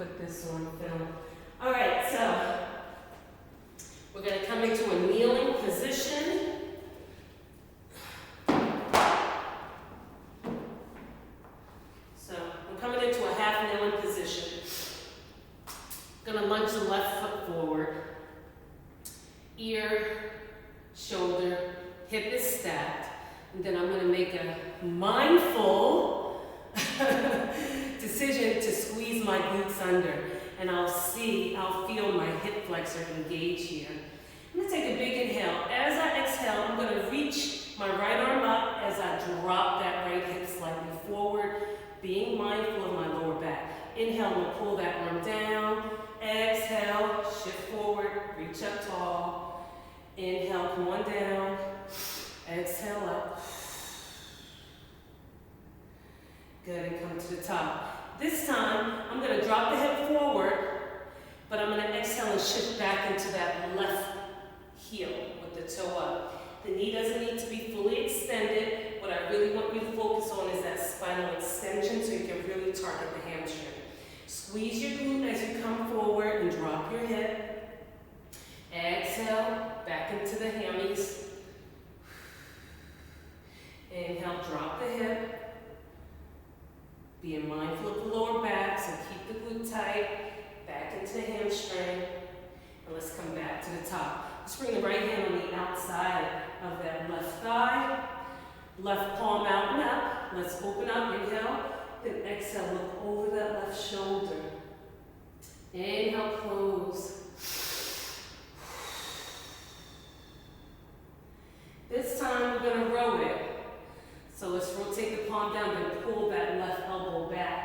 put this on film. All right, so we're going to come into a kneeling position. So I'm coming into a half kneeling position. Going to lunge the left foot forward. Ear, shoulder, hip is stacked. And then I'm going to make a mindful decision to squeeze my glutes under. And I'll feel my hip flexor engage here. I'm going to take a big inhale. As I exhale, I'm going to reach my right arm up as I drop that right hip slightly forward, being mindful of my lower back. Inhale, we'll pull that arm down. Exhale, shift forward, reach up tall. Inhale, come on down. Exhale up. Good, and come to the top. This time, I'm going to drop the hip forward, but I'm going to exhale and shift back into that left heel with the toe up. The knee doesn't need to be fully extended. What I really want you to focus on is that spinal extension so you can really target the hamstring. Squeeze your glute as you come forward and drop your hip. Exhale, back into the hammies. Inhale, drop the hip. Being mindful of the lower back, so keep the glute tight. Back into the hamstring. And let's come back to the top. Let's bring the right hand on the outside of that left thigh. Left palm out and up. Let's open up, inhale. Then exhale, look over that left shoulder. Inhale, close. This time we're going to row it. So let's rotate the palm down and pull that left elbow back.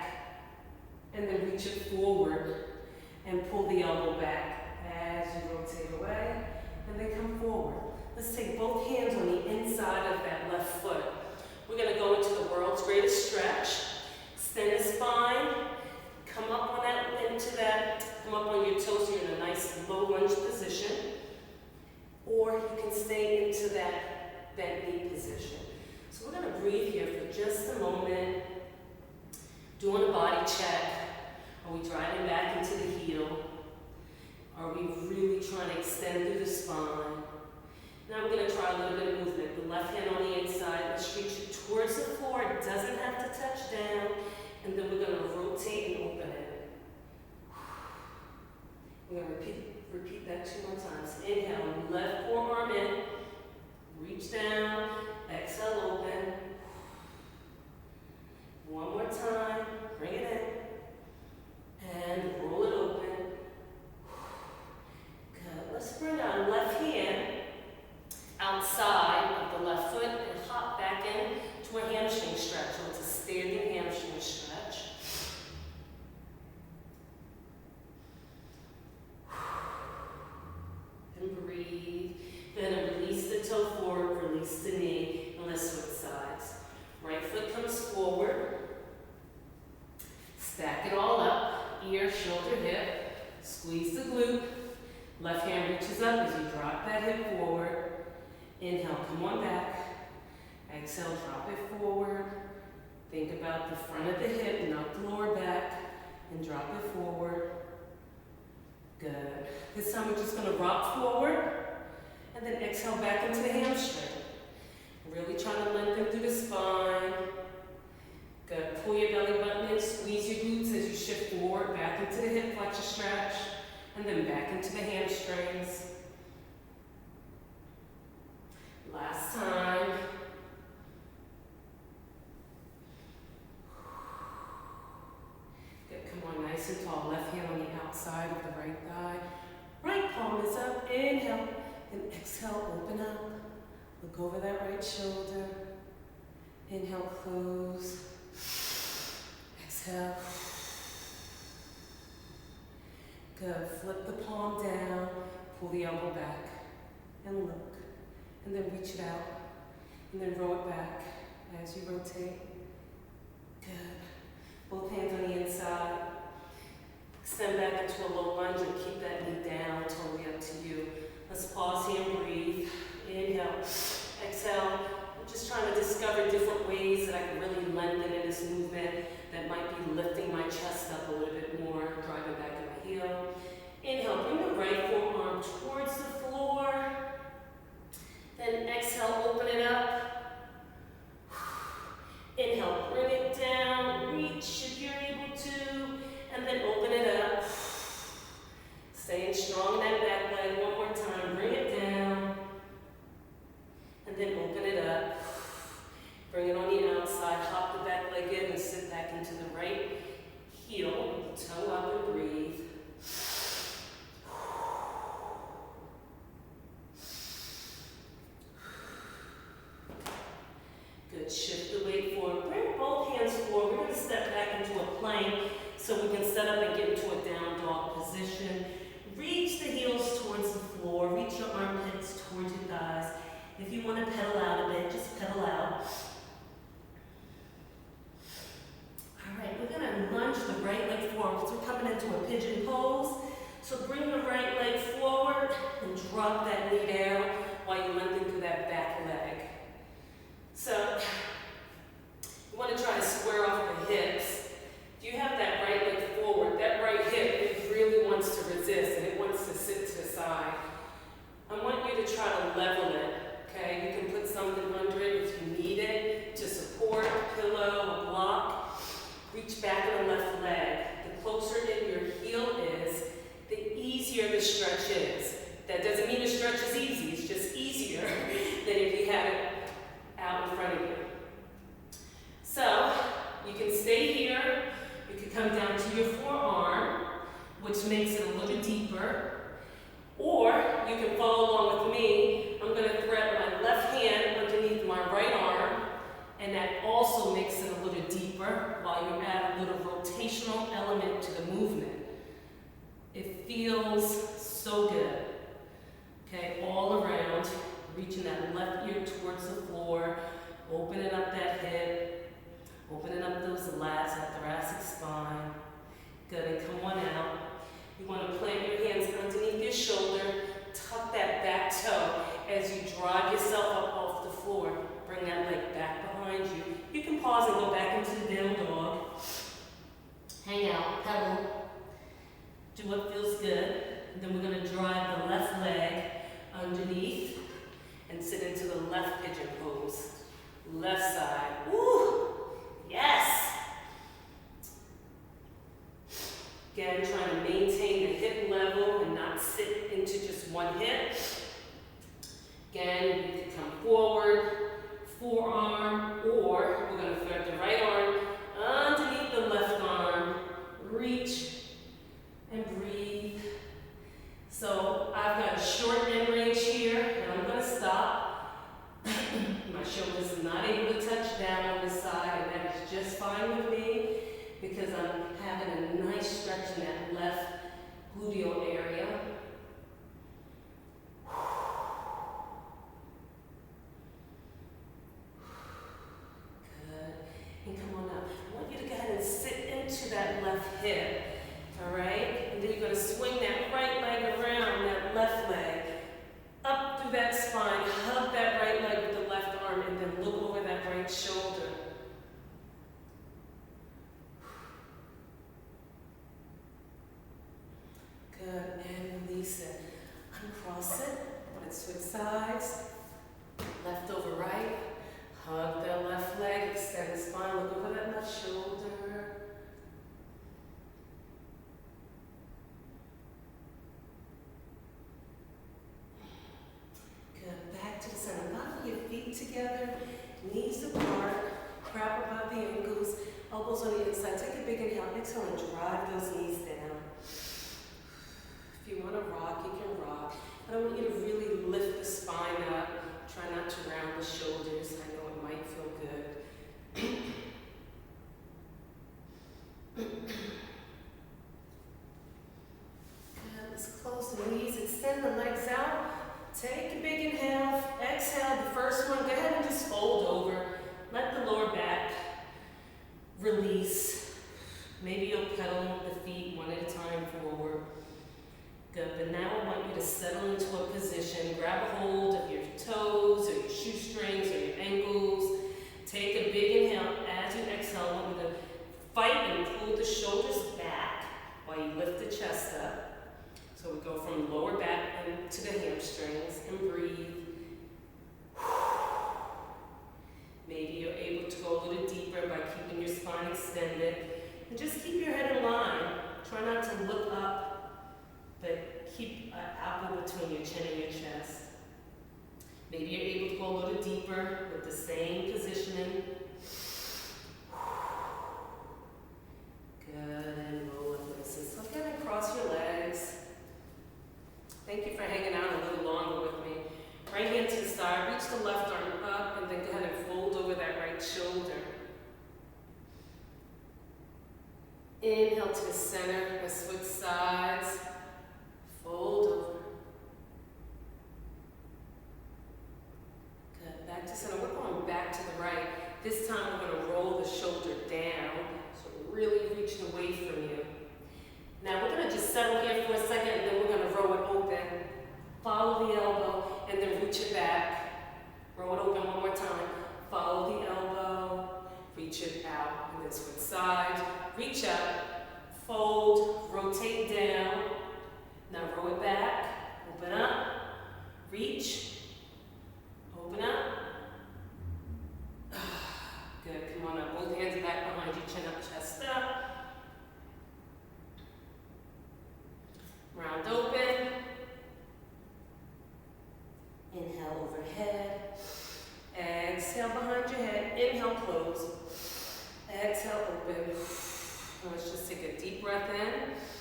And then reach it forward and pull the elbow back as you rotate away. And then come forward. Let's take both hands on the inside of that left foot. We're going to go into the world's greatest stretch. Extend the spine. Come up on your toes. You're in a nice low lunge position. Or you can stay into that bent knee position. So we're going to breathe here for just a moment. Doing a body check. Are we driving back into the heel? Are we really trying to extend through the spine? Now we're going to try a little bit of movement. The left hand on the inside. Let's reach it towards the floor. It doesn't have to touch down. And then we're going to rotate and open it. We're going to repeat that 2 more times. Inhale, left forearm in. Reach down. Exhale, open. One more time. Bring it in. And roll it open. Good. Let's bring our left hand outside of the left foot and hop back in to a hamstring stretch. So it's a standing hamstring stretch. And breathe. Then release the toe forward, release the knee, and let's switch sides. Right foot comes forward. Stack it all up. Ear, shoulder, hip. Squeeze the glute. Left hand reaches up as you drop that hip forward. Inhale, come on back. Exhale, drop it forward. Think about the front of the hip, not the lower back, and drop it forward. Good. This time we're just going to rock forward, and then exhale back into the hamstring. Really trying to lengthen through the spine. Good. Pull your belly button in, squeeze your glutes as you shift forward, back into the hip flexor stretch, and then back into the hamstrings. Last time. Good, come on, nice and tall. Left hand on the outside of the right thigh. Right palm is up, inhale, and exhale, open up. Look over that right shoulder. Inhale, close. Exhale. Good, flip the palm down, pull the elbow back, and look. And then reach it out, and then roll it back as you rotate. Good. Both hands on the inside. Extend back into a low lunge and keep that knee down, totally up to you. Let's pause here and breathe. Inhale, exhale. I'm just trying to discover different ways that I can really lengthen in this movement that might be lifting my chest up a little bit more, driving want to pedal out a bit, just pedal out. All right, we're gonna lunge the right leg forward because we're coming into a pigeon pose. So bring the right leg forward and drop that knee down while you're lengthening through that back leg. So you want to try to square off the hips. If you have that right leg forward, that right hip, it really wants to resist and it wants to sit to the side. I want you to try to level it, okay? You can put something under it if you need it to support, a pillow, a block. Reach back on the left leg. The closer in your heel is, the easier the stretch is. That doesn't mean the stretch is easy, it's just easier than if you have it out in front of you. So, you can stay here, you can come down to your forearm, which makes it a little deeper, or you can follow along with me. I'm going to thread my left hand underneath my right arm, and that also makes it a little deeper while you add a little rotational element to the movement. It feels so good. Okay, all around, reaching that left ear towards the floor, opening up that hip, opening up those lats, that thoracic spine. Good, and come on out. You want to plant your hands underneath your shoulder, tuck that back toe as you drive yourself up off the floor. Bring that leg back behind you. You can pause and go back into the down dog. Hang out, pedal. Do what feels good. And then we're going to drive the left leg underneath and sit into the left pigeon pose. Left side. Woo! Yes! Again, trying to maintain the hip level and not sit into just one hip. Again, you can come forward, forearm, or we're going to thread the right arm underneath the left arm. Reach and breathe. So I've got a short end range here, and I'm going to stop. My shoulders are not able to touch down on this side, and that is just fine with me because I'm having a nice stretch in that left gluteal area. Good. And come on up. I want you to go ahead and sit into that left hip. All right? And then you're going to swing that right leg around that left leg. Up through that spine. Hug that right leg with the left arm and then look over that right shoulder. Good. And release it. Uncross it. Let's switch sides. Left over right. Hug that left leg. Extend the spine. Look over that left shoulder. Together, knees apart, wrap above the ankles, elbows on the inside. Take a big inhale, exhale, and drive those knees down. If you want to rock, you can rock. But I want you to really lift the spine up. Try not to round the shoulders. I know it might feel good. Good. Let's close the knees, extend the legs out. Take a big inhale, exhale, the first one, go ahead and just fold over. Let the lower back release. Maybe you'll pedal the feet one at a time forward. Good, but now I want you to settle into a position. Grab a hold of your toes or your shoestrings or your ankles. Take a big inhale. As you exhale, I want you to fight and pull the shoulders back while you lift the chest up. So we go from lower back to the hamstrings and breathe. Maybe you're able to go a little deeper by keeping your spine extended. And just keep your head in line. Try not to look up, but keep an apple between your chin and your chest. Maybe you're able to go a little deeper with the same positioning. Good, and roll up this. So again, across your legs. Thank you for hanging out a little longer with me. Right hand to the side, reach the left arm up, and then go ahead and fold over that right shoulder. Inhale to the center, and switch sides. Fold over. Good. rotate down. Now roll it back, open up, reach, open up. Good, come on up, both hands back behind you, chin up, chest up. Round open. Inhale overhead. Exhale behind your head, inhale close. Exhale open. Let's just take a deep breath in.